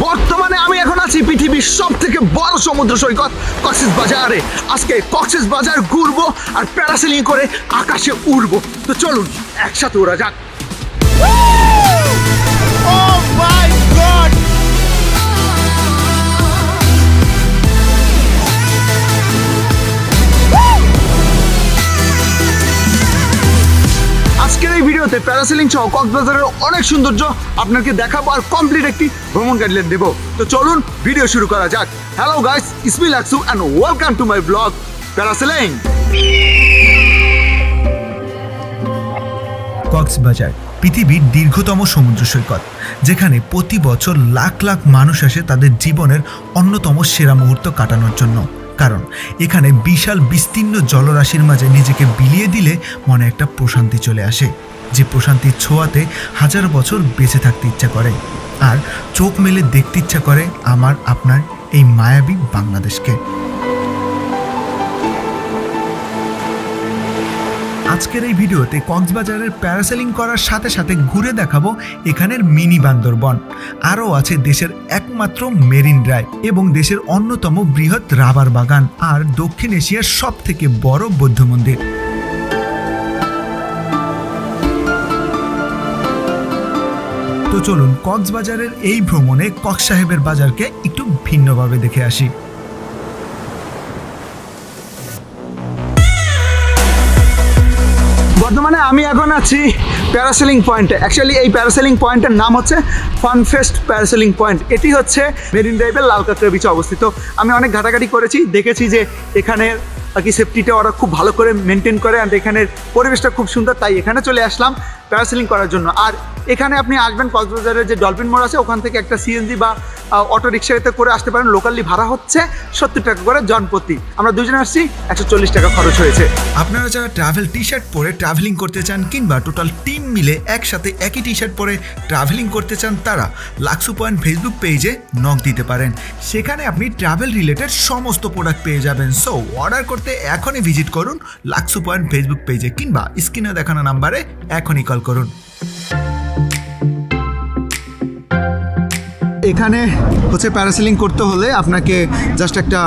বর্তমানে আমি এখন আছি পৃথিবীর সব থেকে বড় সমুদ্র সৈকত কক্সবাজারে। আজকে কক্সবাজার ঘুরবো আর প্যারাসেলিং করে আকাশে উড়বো। তো চলুন একসাথে ওরা যাক। Oh my God! আজকের এই ভিডিওতে প্যারাসেলিং সহ কক্সবাজারের অনেক সৌন্দর্য আপনাকে দেখাবো আর কমপ্লিট একটি ভ্রমণ গাইডলাইন দেবো। তো চলুন ভিডিও শুরু করা যাক। Hello guys, it's me লাকসু and welcome to my blog parasailing. Cox's Bazar পৃথিবীর দীর্ঘতম সমুদ্র সৈকত, যেখানে প্রতি বছর লাখ লাখ মানুষ আসে তাদের জীবনের অন্যতম সেরা মুহূর্ত কাটানোর জন্য। কারণ এখানে বিশাল বিস্তীর্ণ জলরাশির মাঝে নিজেকে বিলিয়ে দিলে মনে একটা প্রশান্তি চলে আসে, যে প্রশান্তির ছোঁয়াতে হাজার বছর বেঁচে থাকতে ইচ্ছা করে আর চোখ মেলে দেখতে ইচ্ছা করে আমার আপনার এই মায়াবী বাংলাদেশকে। আজকের এই ভিডিওতে কক্সবাজারের প্যারাসেলিং করার সাথে সাথে ঘুরে দেখাবো এখানের মিনি বান্দরবন। আরও আছে দেশের একমাত্র মেরিন ড্রাইভ এবং দেশের অন্যতম বৃহৎ রাবার বাগান আর দক্ষিণ এশিয়ার সব থেকে বড় বৌদ্ধ মন্দির। তো চলুন কক্সবাজারের এই ভ্রমণে কক্স সাহেবের বাজারকে একটু ভিন্নভাবে দেখে আসি। বর্তমানে আমি এখন আছি প্যারাসেলিং পয়েন্টে। অ্যাকচুয়ালি এই প্যারাসেলিং পয়েন্টের নাম হচ্ছে ফানফেস্ট প্যারাসেলিং পয়েন্ট। এটি হচ্ছে মেরিন ড্রাইভের লাল কাঁকড়া বিচে অবস্থিত। আমি অনেক ঘাটাঘাটি করেছি, দেখেছি যে এখানে আর কি সেফটিটা ওরা খুব ভালো করে মেনটেন করে অ্যান্ড এখানের পরিবেশটা খুব সুন্দর, তাই এখানে চলে আসলাম প্যারাসেলিং করার জন্য। আর এখানে আপনি আসবেন কক্সবাজারের যে ডলফিন মোড় আছে ওখান থেকে একটা সিএনজি বা অটো রিক্সাতে করে আসতে পারেন। লোকালি ভাড়া হচ্ছে 70 টাকা করে জনপ্রতি। আমরা দুজনে আসছি, 140 টাকা খরচ হয়েছে। আপনারা যারা ট্রাভেল টি শার্ট পরে ট্রাভেলিং করতে চান কিংবা টোটাল টিম মিলে একসাথে একই টি শার্ট পরে ট্রাভেলিং করতে চান, তারা লাকসু পয়েন্ট ফেসবুক পেজে নক দিতে পারেন। সেখানে আপনি ট্রাভেল রিলেটেড সমস্ত প্রোডাক্ট পেয়ে যাবেন। সো অর্ডার করতে এখনই ভিজিট করুন লাকসু পয়েন্ট ফেসবুক পেজে কিংবা স্ক্রিনে দেখানো নাম্বারে এখনই কল করুন। এখানে হচ্ছে প্যারাসেলিং করতে হলে আপনাকে জাস্ট একটা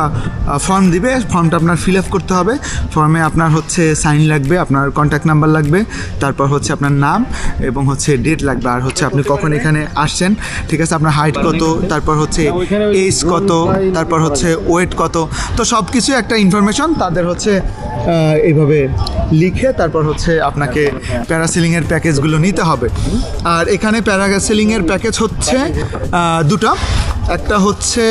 ফর্ম দিবে, ফর্মটা আপনার ফিল আপ করতে হবে। ফর্মে আপনার হচ্ছে সাইন লাগবে, আপনার কন্ট্যাক্ট নাম্বার লাগবে, তারপর হচ্ছে আপনার নাম এবং হচ্ছে ডেট লাগবে, আর হচ্ছে আপনি কখন এখানে আসছেন, ঠিক আছে, আপনার হাইট কত, তারপর হচ্ছে এজ কত, তারপর হচ্ছে ওয়েট কত। তো সব কিছু একটা ইনফরমেশন তাদের হচ্ছে এইভাবে লিখে তারপর হচ্ছে আপনাকে প্যারাসেলিংয়ের প্যাকেজগুলো নিতে হবে। আর এখানে প্যারাসেলিংয়ের প্যাকেজ হচ্ছে দুটো, একটা হচ্ছে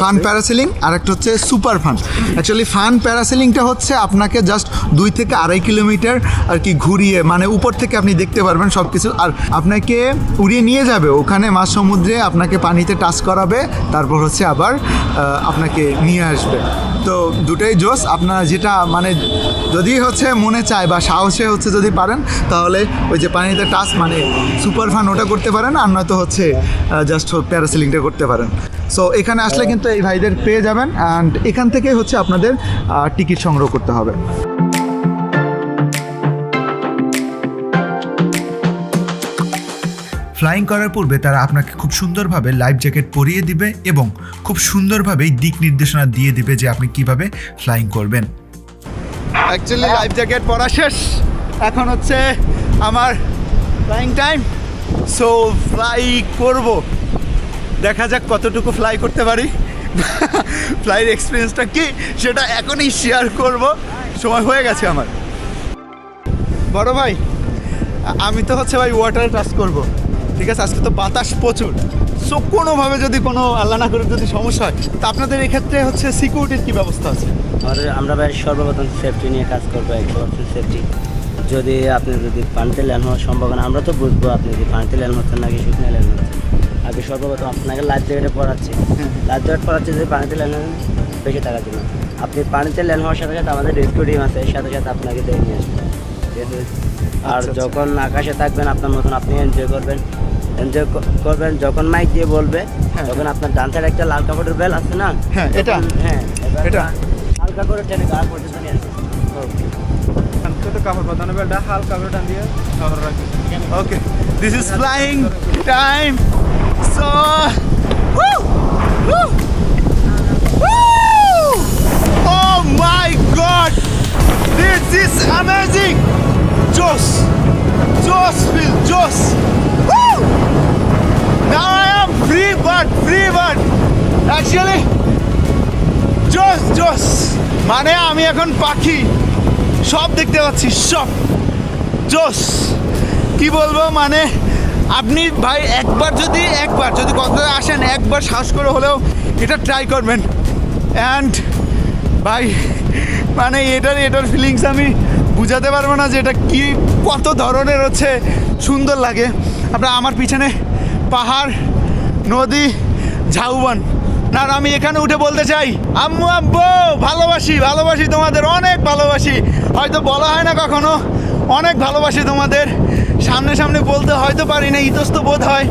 ফান প্যারাসেলিং আর একটা হচ্ছে সুপার ফান। অ্যাকচুয়ালি ফান প্যারাসেলিংটা হচ্ছে আপনাকে জাস্ট 2 থেকে 2.5 কিলোমিটার আর কি ঘুরিয়ে, মানে উপর থেকে আপনি দেখতে পারবেন সব কিছু, আর আপনাকে উড়িয়ে নিয়ে যাবে ওখানে মাঝ সমুদ্রে, আপনাকে পানিতে টাচ করাবে, তারপর হচ্ছে আবার আপনাকে নিয়ে আসবে। তো দুটোই জোস। আপনারা যেটা মানে যদি হচ্ছে মনে চায় বা সাহসে হচ্ছে যদি পারেন তাহলে ওই যে পানিতে টাচ মানে সুপার ফান ওটা করতে পারেন, আর নয়তো হচ্ছে জাস্ট প্যারাসেলিংটা করতে পারেন। সো এখানে আসলে কিন্তু এই ভাইদের পেয়ে যাবেন, অ্যান্ড এখান থেকে হচ্ছে আপনাদের টিকিট সংগ্রহ করতে হবে। ফ্লাইং করার পূর্বে তারা আপনাকে খুব সুন্দরভাবে লাইফ জ্যাকেট পরিয়ে দিবে এবং খুব সুন্দরভাবেই দিক নির্দেশনা দিয়ে দিবে যে আপনি কিভাবে ফ্লাইং করবেন। অ্যাকচুয়ালি লাইফ জ্যাকেট পরা শেষ, এখন হচ্ছে আমার ফ্লাইং টাইম। সো ফ্লাই করব, দেখা যাক কতটুকু ফ্লাই করতে পারি। ফ্লাইয়ের এক্সপিরিয়েন্সটা কি সেটা এখনই শেয়ার করব, সময় হয়ে গেছে আমার। বড় ভাই, আমি তো হচ্ছে ভাই ওয়াটারে টাচ করব, ঠিক আছে। আজকে তো বাতাস প্রচুর, সো কোনোভাবে যদি কোনো আল্লাহ না করে যদি সমস্যা হয়, তো আপনাদের এক্ষেত্রে হচ্ছে সিকিউরিটির কী ব্যবস্থা আছে? আমরা ভাই সর্বপ্রথম সেফটি নিয়ে কাজ করবো, 100% সেফটি। যদি আপনি পানিতে ল্যান্ড হওয়ার সম্ভাবনা, আমরা তো বুঝবো আপনি যদি পানিতে ল্যান্ড হচ্ছেন নাকি শুকনো ল্যান্ড হচ্ছেন। আগে সর্বপ্রথম আপনাকে লাইফ জ্যাকেটে পড়াচ্ছি, লাইফ জ্যাকেট পড়াচ্ছি যদি পানিতে ল্যান্ড হন বেশি টাকার জন্য। আপনি পানিতে ল্যান্ড হওয়ার সাথে সাথে আমাদের রেস্কিউ টিম আছে, এর সাথে সাথে আপনাকে দেখে নিয়ে আসবে। আর যখন আকাশে থাকবেন আপনার মতন আপনি এনজয় করবেন, যখন মাইক দিয়ে বলবে তখন আপনার ডান সাইডে একটা লাল কাপড়ের বেল আছে না, হ্যাঁ এটা, হ্যাঁ এটা হালকা করে টেনে গা পর্যন্ত নিয়ে আসবে। কাপড় বাঁধানো বেলটা হালকা করে টান দিয়ে কাপড় রাখবে। Okay, this is flying time. So free bird actually জোস জোস, মানে আমি এখন পাখি সব দেখতে পাচ্ছি, সব জোস। কি বলবো, মানে আপনি ভাই একবার যদি কক্সবাজার আসেন, একবার সাহস করে হলেও এটা ট্রাই করবেন। অ্যান্ড ভাই মানে এটার ফিলিংস আমি বুঝাতে পারবো না যে এটা কি কত ধরনের হচ্ছে সুন্দর লাগে। আপনার আমার পিছনে পাহাড়, নদী, ঝাউবন। না আমি এখানে উঠে বলতে চাই, আম্মু আব্বু ভালোবাসি তোমাদের, অনেক ভালোবাসি। হয়তো বলা হয় না কখনো, অনেক ভালোবাসি তোমাদের। সামনে বলতে হয়তো পারি না, ইতস্ত বোধ হয়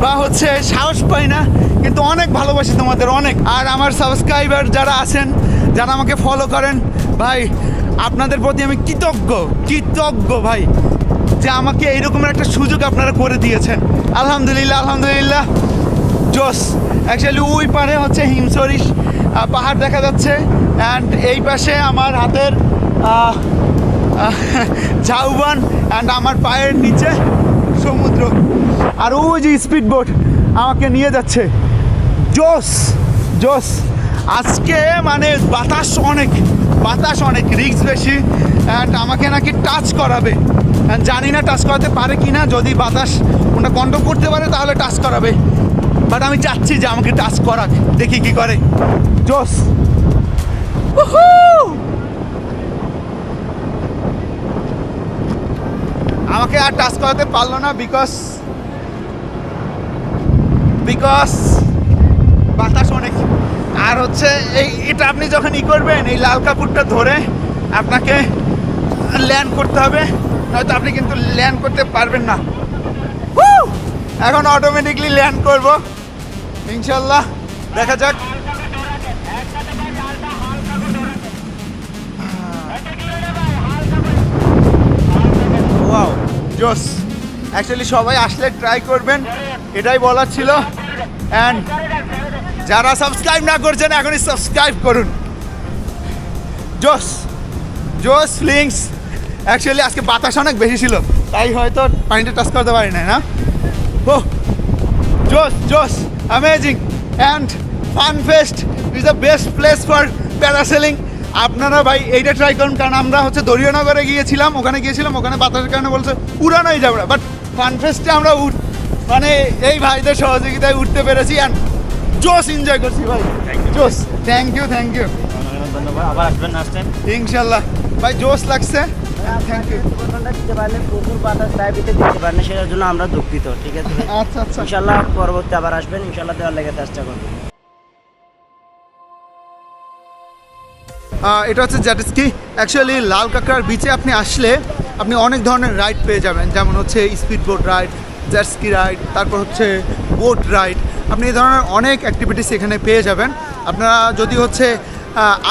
বা হচ্ছে সাহস পাই না, কিন্তু অনেক ভালোবাসি তোমাদের, অনেক। আর আমার সাবস্ক্রাইবার যারা আছেন, যারা আমাকে ফলো করেন, ভাই আপনাদের প্রতি আমি কৃতজ্ঞ ভাই, যে আমাকে এইরকমের একটা সুযোগ আপনারা করে দিয়েছেন। আলহামদুলিল্লাহ জোস। অ্যাকচুয়ালি ওই পারে হচ্ছে হিমসরিস পাহাড় দেখা যাচ্ছে, অ্যান্ড এই পাশে আমার হাতের ঝাউবন, অ্যান্ড আমার পায়ের নিচে সমুদ্র। আর ওই যে স্পিড বোট আমাকে নিয়ে যাচ্ছে, জোস। আজকে মানে বাতাস অনেক রিস্ক বেশি, অ্যান্ড আমাকে নাকি টাচ করাবে। জানি না টাচ করাতে পারে কি না, যদি বাতাস ওটা কন্ট্রোল করতে পারে তাহলে টাচ করাবে, বাট আমি চাচ্ছি যে আমাকে টাচ করাক, দেখি কি করে। জোস। আমাকে আর টাচ করাতে পারলো না, বিকজ বাতাস অনেক। আর হচ্ছে এটা আপনি যখন করবেন, এই লাল কাপড়টা ধরে আপনাকে ল্যান্ড করতে হবে, নয়তো আপনি কিন্তু ল্যান্ড করতে পারবেন না। এখন অটোমেটিকলি ল্যান্ড করব ইনশাল্লাহ, দেখা যাক। ওয়াও জোস। অ্যাকচুয়ালি সবাই আসলে ট্রাই করবেন, এটাই বলার ছিল। অ্যান্ড যারা সাবস্ক্রাইব না করছেন, এখনই সাবস্ক্রাইব করুন। জোস ফিলিংস। অ্যাকচুয়ালি আজকে বাতাস অনেক বেশি ছিল, তাই হয়তো পানিটা টাচ করতে পারি না। ও জোস amazing and fun fest is the best place for parasailing. আপনারা ভাই এইটা ট্রাই করুন, কারণ আমরা হচ্ছে দরিয়ানগরে গিয়েছিলাম, ওখানে বাতাসের কারণে বলছে উড়ানোই যাবে না, বাট ফান ফেস্টে আমরা মানে এই ভাইদের সহযোগিতায় উঠতে পেরেছি, অ্যান্ড জোস এনজয় করছি ভাই, জোস। থ্যাংক ইউ ধন্যবাদ, আবার আসবেন নেক্সট টাইম ইনশাল্লাহ ভাই, জোস লাগছে। Thank you. দিতে পারলে প্রচুর বাতাস দাবিতে দিতে পারেন, সেটার জন্য আমরা দুঃখিত। ঠিক আছে, আচ্ছা ইনশাল্লাহ পরবর্তী আবার আসবেন, ইনশাল্লাহ দেওয়ার লেগে চেষ্টা করবেন। এটা হচ্ছে জেটস্কি। অ্যাকচুয়ালি লাল কাঁকড়ার বিচে আপনি আসলে আপনি অনেক ধরনের রাইড পেয়ে যাবেন, যেমন হচ্ছে speed boat ride, jet ski ride, তারপর হচ্ছে বোট রাইড। আপনি এই ধরনের অনেক অ্যাক্টিভিটিস এখানে পেয়ে যাবেন। আপনারা যদি হচ্ছে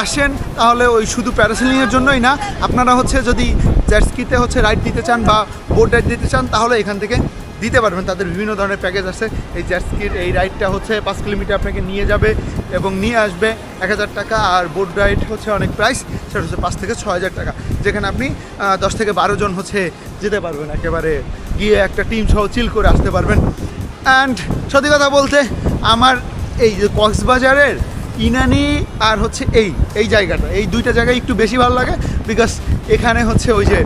আসেন, তাহলে ওই শুধু প্যারাসেলিংয়ের জন্যই না, আপনারা হচ্ছে যদি জেটস্কিতে হচ্ছে রাইড দিতে চান বা বোট রাইড দিতে চান, তাহলে এখান থেকে দিতে পারবেন। তাদের বিভিন্ন ধরনের প্যাকেজ আছে। এই জেটস্কির এই রাইডটা হচ্ছে 5 কিলোমিটার আপনাকে নিয়ে যাবে এবং নিয়ে আসবে 1000 টাকা, আর বোট রাইড হচ্ছে অনেক প্রাইস, সেটা হচ্ছে 5 থেকে 6000 টাকা, যেখানে আপনি 10 থেকে 12 জন হচ্ছে যেতে পারবেন, একেবারে গিয়ে একটা টিম সহ চিল করে আসতে পারবেন। অ্যান্ড সত্যি কথা বলতে আমার এই যে কক্সবাজারের ইনানি আর হচ্ছে এই জায়গাটা, এই দুইটা জায়গায় একটু বেশি ভালো লাগে, বিকজ এখানে হচ্ছে ওই যে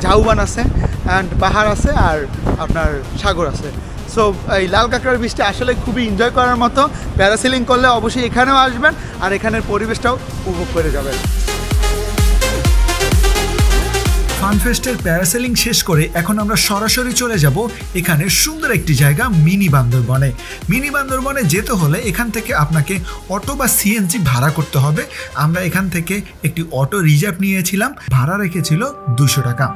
ঝাউবন আছে, অ্যান্ড পাহাড় আছে, আর আপনার সাগর আছে। সো এই লাল কাঁকড়ার বীজটা আসলে খুবই এনজয় করার মতো। প্যারাসেলিং করলে অবশ্যই এখানেও আসবেন, আর এখানের পরিবেশটাও উপভোগ করে যাবেন। ফানফেস্টের প্যারাসেলিং শেষ করে এখন আমরা সরাসরি চলে যাব এখানে সুন্দর একটি জায়গা মিনি বান্দরবনে। মিনি বান্দরবনে যেতে হলে এখান থেকে আপনাকে অটো বা সিএনজি ভাড়া করতে হবে। আমরা এখান থেকে একটি অটো রিজার্ভ নিয়েছিলাম, ভাড়া রেখেছিল 200 টাকা।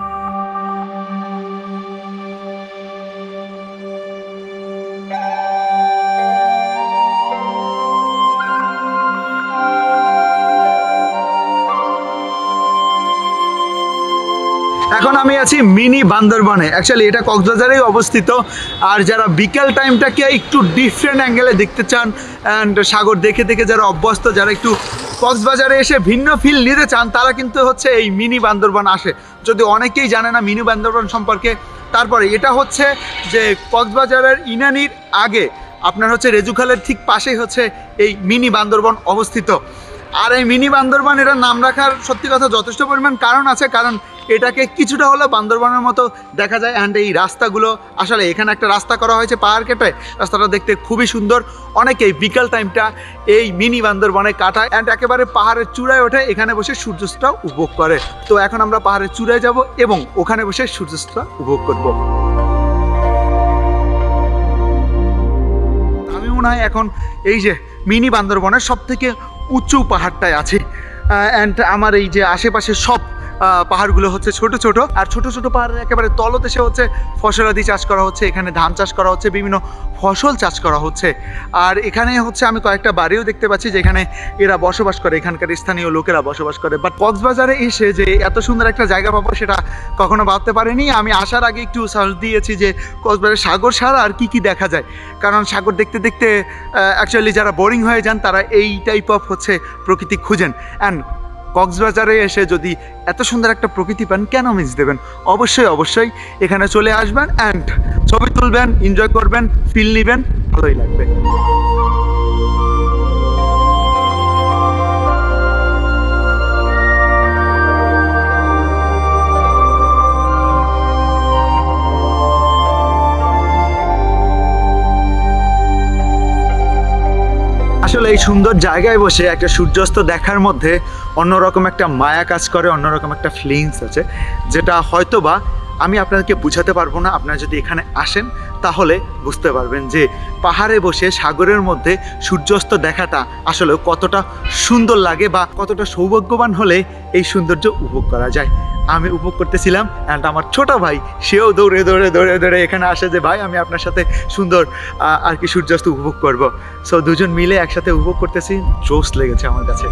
এখন আমি আছি মিনি বান্দরবনে। অ্যাকচুয়ালি এটা কক্সবাজারেই অবস্থিত। আর যারা বিকেল টাইমটাকে একটু ডিফারেন্ট অ্যাঙ্গেলে দেখতে চান, অ্যান্ড সাগর দেখে যারা অভ্যস্ত, যারা একটু কক্সবাজারে এসে ভিন্ন ফিল নিতে চান, তারা কিন্তু হচ্ছে এই মিনি বান্দরবন আসে। যদি অনেকেই জানে না মিনি বান্দরবন সম্পর্কে, তারপরে এটা হচ্ছে যে কক্সবাজারের ইনানির আগে আপনার হচ্ছে রেজুখালের ঠিক পাশেই হচ্ছে এই মিনি বান্দরবন অবস্থিত। আর এই মিনি বান্দরবন এটার নাম রাখার সত্যি কথা যথেষ্ট পরিমাণ কারণ আছে, কারণ এটাকে কিছুটা হলেও বান্দরবনের মতো দেখা যায়। অ্যান্ড এই রাস্তাগুলো আসলে এখানে একটা রাস্তা করা হয়েছে পাহাড় কেটে, রাস্তাটা দেখতে খুবই সুন্দর। অনেকেই বিকাল টাইমটা এই মিনি বান্দরবনে কাটায় অ্যান্ড একেবারে পাহাড়ের চূড়ায় ওঠে, এখানে বসে সূর্যাস্তটা উপভোগ করে। তো এখন আমরা পাহাড়ের চূড়ায় যাব এবং ওখানে বসে সূর্যাস্তটা উপভোগ করব। আমি মনে হয় এখন এই যে মিনি বান্দরবনের সব থেকে উঁচু পাহাড়টায় আছে অ্যান্ড আমার এই যে আশেপাশে সব পাহাড়গুলো হচ্ছে ছোট ছোট, আর ছোট ছোট পাহাড়ের একেবারে তলদেশে হচ্ছে ফসলাদি চাষ করা হচ্ছে, এখানে ধান চাষ করা হচ্ছে, বিভিন্ন ফসল চাষ করা হচ্ছে। আর এখানে হচ্ছে আমি কয়েকটা বাড়িও দেখতে পাচ্ছি যেখানে এরা বসবাস করে, এখানকার স্থানীয় লোকেরা বসবাস করে। বাট কক্সবাজারে এসে যে এত সুন্দর একটা জায়গা পাবো সেটা কখনো ভাবতে পারিনি। আমি আসার আগে একটু সার্চ দিয়েছি যে কক্সবাজারের সাগর ছাড়া আর কি কি দেখা যায়, কারণ সাগর দেখতে দেখতে অ্যাকচুয়ালি যারা বোরিং হয়ে যান তারা এই টাইপ অফ হচ্ছে প্রকৃতি খুঁজেন। অ্যান্ড কক্সবাজারে এসে যদি এত সুন্দর একটা প্রকৃতি পান কেন মিস দেবেন? অবশ্যই অবশ্যই এখানে চলে আসবেন অ্যান্ড ছবি তুলবেন, এনজয় করবেন, ফিল নেবেন, ভালোই লাগবে। আসলে এই সুন্দর জায়গায় বসে একটা সূর্যাস্ত দেখার মধ্যে অন্যরকম একটা মায়া কাজ করে, অন্যরকম একটা ফিলিংস আছে যেটা হয়তোবা আমি আপনাদেরকে বুঝাতে পারবো না। আপনারা যদি এখানে আসেন তাহলে বুঝতে পারবেন যে পাহাড়ে বসে সাগরের মধ্যে সূর্যাস্ত দেখাটা আসলে কতটা সুন্দর লাগে বা কতটা সৌভাগ্যবান হলে এই সৌন্দর্য উপভোগ করা যায়। আমি উপভোগ করতেছিলাম অ্যান্ড আমার ছোট ভাই সেও দৌড়ে দৌড়ে দৌড়ে দৌড়ে এখানে আসে যে ভাই আমি আপনার সাথে সুন্দর আর কি সূর্যাস্ত উপভোগ করব। সো দুজন মিলে একসাথে উপভোগ করতেছি, জোশ লেগেছে আমার কাছে।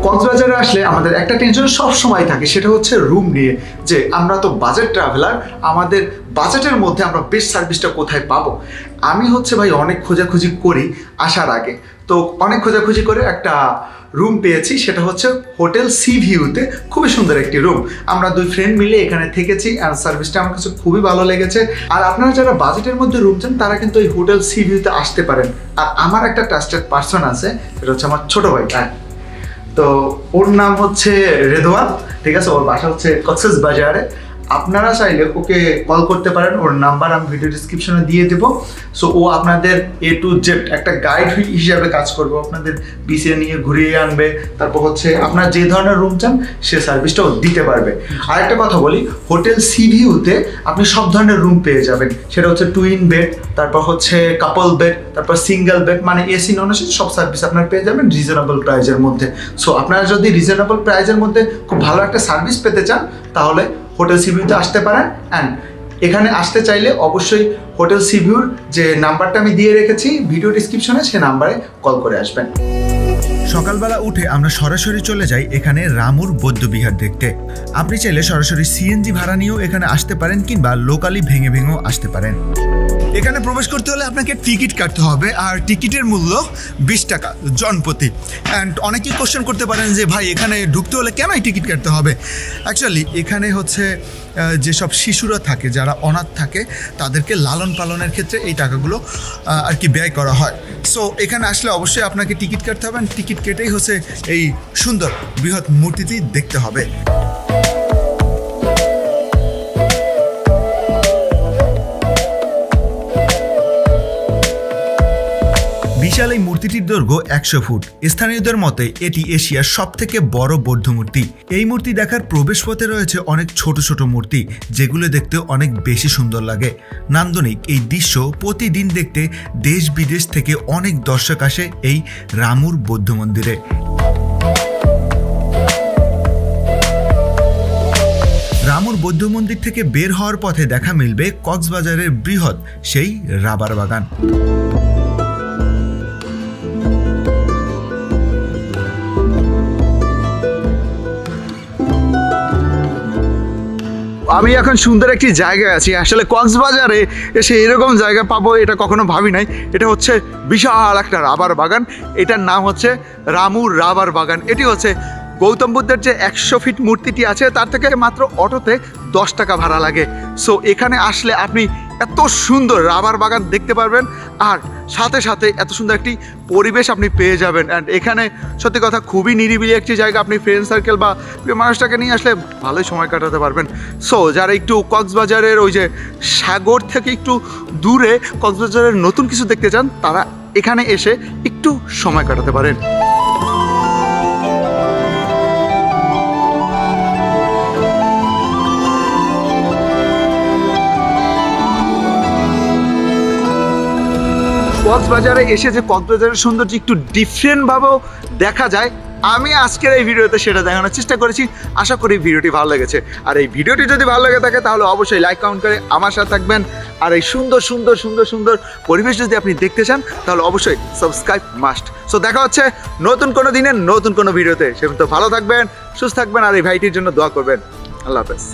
কক্সবাজারে আসলে আমাদের একটা টেনশন সব সময় থাকে, সেটা হচ্ছে রুম নিয়ে, যে আমরা তো বাজেট ট্রাভেলার, আমাদের বাজেটের মধ্যে আমরা বেস্ট সার্ভিসটা কোথায় পাবো। আমি হচ্ছে ভাই অনেক খোঁজাখুঁজি করি আসার আগে, তো অনেক খোঁজাখুঁজি করে একটা রুম পেয়েছি, সেটা হচ্ছে হোটেল সি ভিউতে। খুবই সুন্দর একটি রুম, আমরা দুই ফ্রেন্ড মিলে এখানে থেকেছি আর সার্ভিসটা আমার কাছে খুবই ভালো লেগেছে। আর আপনারা যারা বাজেটের মধ্যে রুম চান তারা কিন্তু এই হোটেল সি ভিউতে আসতে পারেন। আর আমার একটা ট্রাস্টেড পার্সন আছে, সেটা হচ্ছে আমার ছোট ভাই। তো ওর নাম হচ্ছে রেদওয়ান, ঠিক আছে, ওর বাসা হচ্ছে কক্সবাজারে। আপনারা চাইলে ওকে কল করতে পারেন, ওর নাম্বার আমি ভিডিও ডিসক্রিপশনে দিয়ে দেবো। সো ও আপনাদের A to Z একটা গাইড হিসাবে কাজ করবে, আপনাদের বিচে নিয়ে ঘুরিয়ে আনবে, তারপর হচ্ছে আপনার যে ধরনের রুম চান সে সার্ভিসটাও দিতে পারবে। আর একটা কথা বলি, হোটেল সি ভিউতে আপনি সব ধরনের রুম পেয়ে যাবেন, সেটা হচ্ছে টুইন বেড, তারপর হচ্ছে কাপল বেড, তারপর সিঙ্গেল বেড, মানে এসি নন এসি সব সার্ভিস আপনারা পেয়ে যাবেন রিজনেবল প্রাইজের মধ্যে। সো আপনারা যদি রিজনেবল প্রাইজের মধ্যে খুব ভালো একটা সার্ভিস পেতে চান তাহলে হোটেল সি ভিউতে আসতে পারেন। অ্যান্ড এখানে আসতে চাইলে অবশ্যই হোটেল সি ভিউর যে নাম্বারটা আমি দিয়ে রেখেছি ভিডিও ডিসক্রিপশনে, সে নাম্বারে কল করে আসবেন। সকালবেলা উঠে আমরা সরাসরি চলে যাই এখানে রামুর বৌদ্ধবিহার দেখতে। আপনি চাইলে সরাসরি সিএনজি ভাড়া নিয়েও এখানে আসতে পারেন কিংবা লোকালি ভেঙে ভেঙেও আসতে পারেন। এখানে প্রবেশ করতে হলে আপনাকে টিকিট কাটতে হবে, আর টিকিটের মূল্য 20 টাকা জনপ্রতি। অ্যান্ড অনেকেই কোশ্চেন করতে পারেন যে ভাই এখানে ঢুকতে হলে কেন টিকিট কাটতে হবে? অ্যাকচুয়ালি এখানে হচ্ছে যেসব শিশুরা থাকে, যারা অনাথ থাকে, তাদেরকে লালন পালনের ক্ষেত্রে এই টাকাগুলো আর কি ব্যয় করা হয়। সো এখানে আসলে অবশ্যই আপনাকে টিকিট কাটতে হবে, টিকিট কেটেই হচ্ছে এই সুন্দর বৃহৎ মূর্তিটি দেখতে হবে। বিশাল এই মূর্তিটির দৈর্ঘ্য 100 ফুট। স্থানীয়দের মতে এটি এশিয়ার সবথেকে বড় বৌদ্ধ মূর্তি। এই মূর্তি দেখার প্রবেশপথে রয়েছে অনেক ছোট ছোট মূর্তি, যেগুলো দেখতে অনেক বেশি সুন্দর লাগে। নান্দনিক এই দৃশ্য প্রতিদিন দেখতে দেশ বিদেশ থেকে অনেক দর্শক আসে এই রামুর বৌদ্ধ মন্দিরে। রামুর বৌদ্ধ মন্দির থেকে বের হওয়ার পথে দেখা মিলবে কক্সবাজারের বৃহৎ সেই রাবার বাগান। আমি এখন সুন্দর একটি জায়গায় আছি, আসলে কক্সবাজারে এসে এরকম জায়গা পাবো এটা কখনো ভাবি নাই। এটা হচ্ছে বিশাল একটা রাবার বাগান, এটার নাম হচ্ছে রামুর রাবার বাগান। এটি হচ্ছে গৌতম বুদ্ধের যে 100 ফিট মূর্তিটি আছে তার থেকে মাত্র অটোতে 10 টাকা ভাড়া লাগে। সো এখানে আসলে আপনি এত সুন্দর রাবার বাগান দেখতে পারবেন, আর সাথে সাথে এত সুন্দর একটি পরিবেশ আপনি পেয়ে যাবেন। অ্যান্ড এখানে সত্যি কথা খুবই নিরিবিলি একটি জায়গা, আপনি ফ্রেন্ড সার্কেল বা প্রিয় মানুষটাকে নিয়ে আসলে ভালোই সময় কাটাতে পারবেন। সো যারা একটু কক্সবাজারের ওই যে সাগর থেকে একটু দূরে কক্সবাজারের নতুন কিছু দেখতে চান, তারা এখানে এসে একটু সময় কাটাতে পারেন। কক্সবাজারে এসে যে কক্সবাজারের সৌন্দর্য একটু ডিফারেন্টভাবেও দেখা যায়, আমি আজকের এই ভিডিওতে সেটা দেখানোর চেষ্টা করেছি। আশা করি ভিডিওটি ভালো লেগেছে, আর এই ভিডিওটি যদি ভালো লেগে থাকে তাহলে অবশ্যই লাইক কমেন্ট করে আমার সাথে থাকবেন। আর এই সুন্দর সুন্দর সুন্দর সুন্দর পরিবেশ যদি আপনি দেখতে চান তাহলে অবশ্যই সাবস্ক্রাইব মাস্ট। সো দেখা হচ্ছে নতুন কোনো দিনের নতুন কোনো ভিডিওতে। সে তো ভালো থাকবেন, সুস্থ থাকবেন, আর এই ভাইটির জন্য দোয়া করবেন। আল্লাহ হাফেজ।